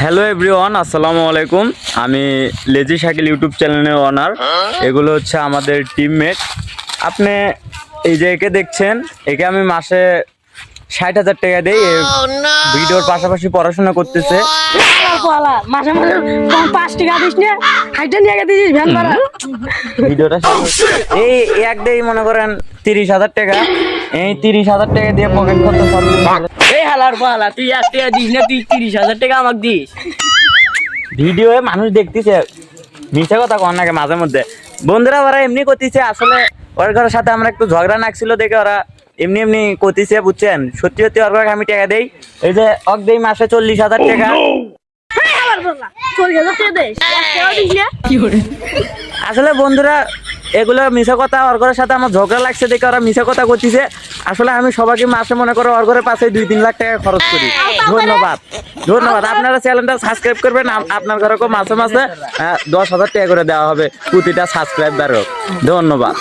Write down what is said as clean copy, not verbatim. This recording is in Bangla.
হ্যালো এভরিওয়ান, আসসালামু আলাইকুম। আমি লেজি শাকিল ইউটিউব চ্যানেলের ওনার। এগুলো হচ্ছে আমাদের টিমমেট। আপনি এই যে একে দেখছেন, একে আমি মাসে 60,000 টাকা দিই। ভিডিওর পাশাপাশি পড়াশোনা করতেছে। মাসে মাসে 5 টাকা দিস না, হাইটা নিয়ে দিস ভ্যান ভাড়া। ভিডিওটা এই এক দেই মনে করেন 30,000 টাকা। এই 30,000 টাকা দিয়ে পকেট খরচ সব। এই হালার পালা, তুই 1 টাকা দিস না, তুই 30,000 টাকা আমাকে দিস। ভিডিওয়ে মানুষ দেখতেছে, মিথ্যা কথা কন নাকি মাঝে মধ্যে। বন্ধুরা ওরা এমনি করতেছে, আসলে ওর ঘরের সাথে আমরা একটু ঝগড়া নাকছিল দেখে ওরা এমনি এমনি করতেছে, বুঝছেন। সত্যি সত্যি ওর ঘরে আমি টাকা দেই। এই যে অক দেই মাসে 40,000 টাকা। আসলে বন্ধুরা এগুলো মিছা কথা, ওর ঘরের সাথে আমার ঝগড়া লাগছে দেখে ওরা মিছা কথা করতেছে। আসলে আমি সবাইকে মাসে মনে করো ওর ঘরের পাশে 2-3 লাখ টাকা খরচ করি। ধন্যবাদ ধন্যবাদ। আপনারা চ্যানেলটা সাবস্ক্রাইব করবেন। আপনার ঘরে মাসে মাসে 10,000 টাকা করে দেওয়া হবে প্রতিটা সাবস্ক্রাইবারও। ধন্যবাদ।